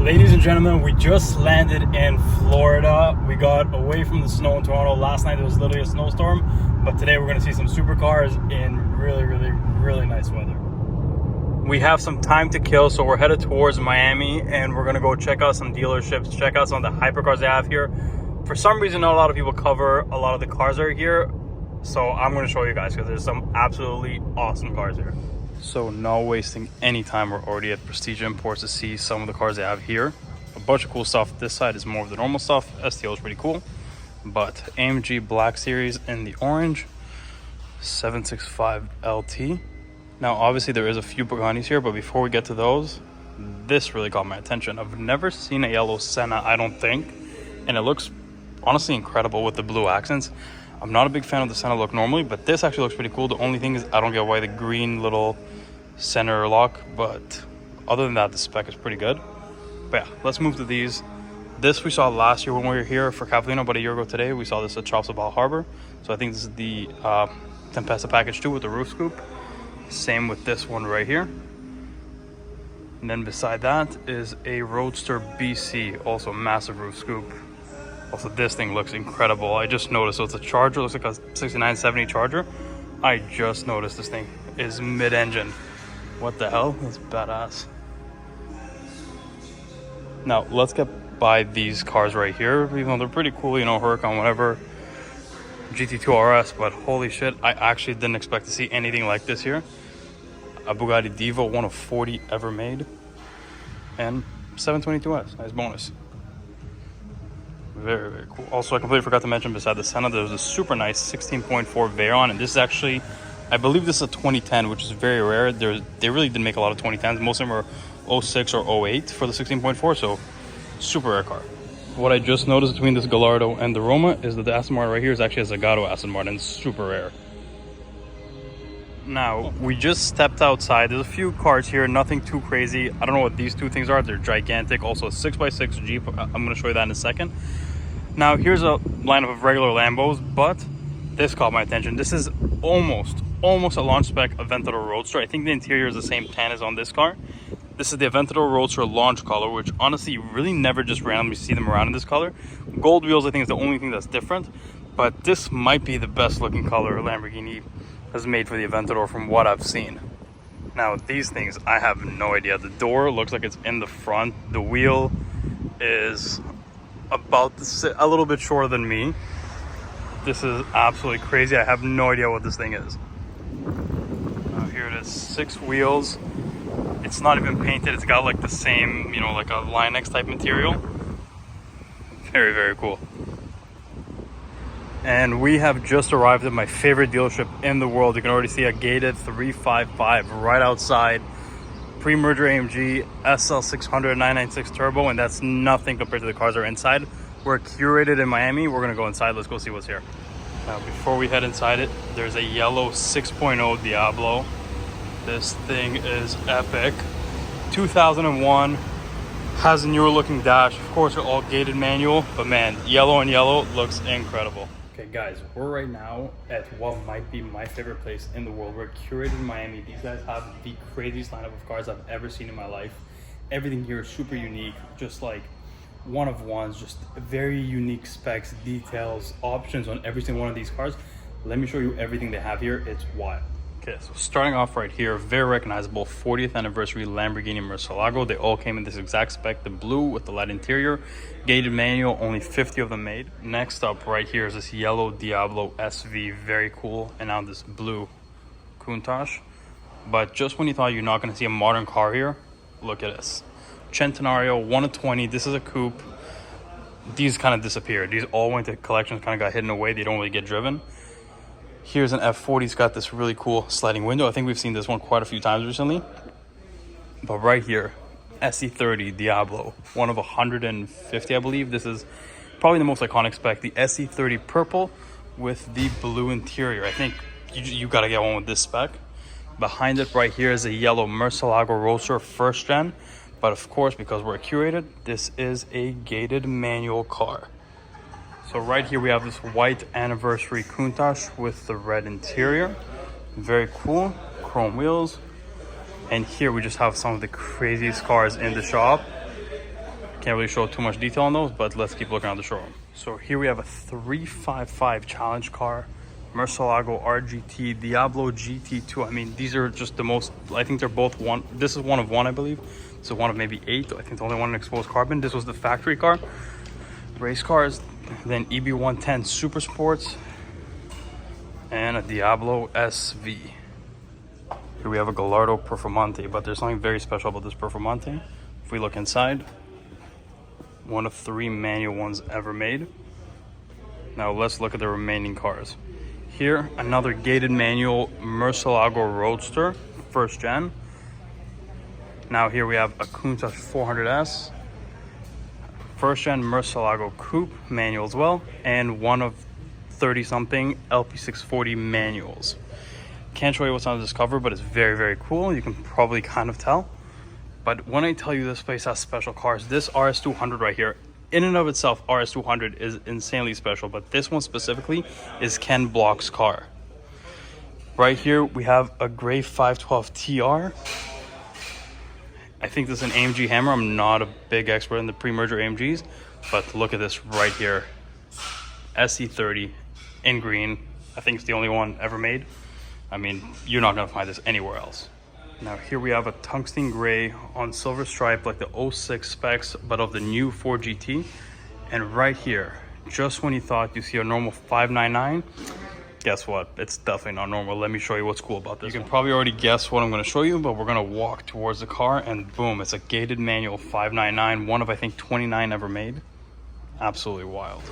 Ladies and gentlemen, we just landed in Florida. We got away from the snow in Toronto. Last night there was literally a snowstorm, but today we're going to see some supercars in really nice weather. We have some time to kill, so we're headed towards Miami and we're going to go check out some dealerships, check out some of the hypercars they have here. For some reason, not a lot of people cover a lot of the cars that are here, so I'm going to show you guys because there's some absolutely awesome cars here. So not wasting any time, we're already at Prestige Imports to see some of the cars they have here. A bunch of cool stuff. This side is more of the normal stuff. STO is pretty cool. But AMG Black Series in the orange. 765 LT. Now obviously there is a few Pagani's here, but before we get to those, this really caught my attention. I've never seen a yellow Senna, I don't think. And it looks honestly incredible with the blue accents. I'm not a big fan of the Senna look normally, but this actually looks pretty cool. The only thing is I don't get why the green little center lock, but other than that, the spec is pretty good. But yeah, let's move to these. This we saw last year when we were here for Cavallino, about a year ago today. We saw this at Shops of Bal Harbor. So I think this is the Tempesta package 2 with the roof scoop. Same with this one right here. And then beside that is a Roadster BC, also massive roof scoop. Also, this thing looks incredible. I just noticed, so it's a Charger, looks like a 6970 Charger. I just noticed this thing is mid-engine. What the hell? That's badass. Now, let's get by these cars right here. Even though they're pretty cool, you know, Huracan, whatever. GT2 RS, but holy shit, I actually didn't expect to see anything like this here. A Bugatti Divo, one of 40 ever made. And 722S, nice bonus. Very cool. Also, I completely forgot to mention beside the Senna, there's a super nice 16.4 Veyron, and this is actually, I believe this is a 2010, which is very rare. They really didn't make a lot of 2010s. Most of them are 06 or 08 for the 16.4, so super rare car. What I just noticed between this Gallardo and the Roma is that the Aston Martin right here is actually a Zagato Aston Martin, super rare. Now, we just stepped outside. There's a few cars here, nothing too crazy. I don't know what these two things are. They're gigantic. Also a 6x6 Jeep. I'm going to show you that in a second. Now, here's a lineup of regular Lambos, but this caught my attention. This is almost a launch spec Aventador Roadster. I think the interior is the same tan as on this car. This is the Aventador Roadster launch color, which honestly, you really never just randomly see them around in this color. Gold wheels, I think, is the only thing that's different, but this might be the best looking color Lamborghini has made for the Aventador from what I've seen. Now, these things, I have no idea. The door looks like it's in the front. The wheel is about a little bit shorter than me. This is absolutely crazy. I have no idea what this thing is. Now here it is, 6 wheels. It's not even painted. It's got like the same, you know, like a Line-X type material. Very cool. And we have just arrived at my favorite dealership in the world. You can already see a gated 355 right outside. Pre-merger AMG SL600 996 Turbo, and that's nothing compared to the cars that are inside. We're curated in Miami. We're gonna go inside. Let's go see what's here. Now, before we head inside it, there's a yellow 6.0 Diablo. This thing is epic. 2001, has a newer looking dash. Of course, all gated manual, but man, yellow and yellow looks incredible. Okay guys, we're right now at what might be my favorite place in the world. We're curated in Miami. These guys have the craziest lineup of cars I've ever seen in my life. Everything here is super unique, just like one of ones, just very unique specs, details, options on every single one of these cars. Let me show you everything they have here. It's wild. Okay, so starting off right here, very recognizable 40th anniversary Lamborghini Murcielago. They all came in this exact spec, the blue with the light interior, gated manual, only 50 of them made. Next up right here is this yellow Diablo SV, very cool, and now this blue Countach. But just when you thought you're not going to see a modern car here, look at this. Centenario, 1 of 20, this is a coupe. These kind of disappeared. These all went to collections, kind of got hidden away. They don't really get driven. Here's an F40. It's got this really cool sliding window. I think we've seen this one quite a few times recently. But right here, SE30 Diablo, 1 of 150, I believe. This is probably the most iconic spec, the SE30 purple with the blue interior. I think you gotta get one with this spec. Behind it right here is a yellow Murcielago Roadster 1st gen. But of course, because we're curated, this is a gated manual car. So right here we have this white anniversary Countach with the red interior. Very cool, chrome wheels. And here we just have some of the craziest cars in the shop. Can't really show too much detail on those, but let's keep looking at the showroom. So here we have a 355 challenge car, Murcielago RGT, Diablo GT2. I mean, these are just the most, I think they're both one. This is one of one, I believe. This is one of maybe 8. I think the only one in exposed carbon. This was the factory car. Race cars, then EB110 Super Sports, and a Diablo SV. Here we have a Gallardo Performante, but there's something very special about this Performante. If we look inside, one of 3 manual ones ever made. Now let's look at the remaining cars. Here, another gated manual Murcielago Roadster, first gen. Now here we have a Countach 400S, first gen Murcielago Coupe manual as well, and one of 30 something LP640 manuals. Can't show you what's on this cover, but it's very, very cool. You can probably kind of tell. But when I tell you this place has special cars, this RS200 right here, in and of itself, RS200 is insanely special, but this one specifically is Ken Block's car. Right here, we have a gray 512 TR. I think this is an AMG Hammer. I'm not a big expert in the pre-merger AMGs, but look at this right here. SE30 in green. I think it's the only one ever made. I mean, you're not gonna find this anywhere else. Now here we have a tungsten gray on silver stripe like the 06 specs, but of the new 4GT. And right here, just when you thought you see a normal 599, guess what? It's definitely not normal. Let me show you what's cool about this. You can probably already guess what I'm gonna show you, but we're gonna walk towards the car and boom, it's a gated manual 599, one of I think 29 ever made. Absolutely wild.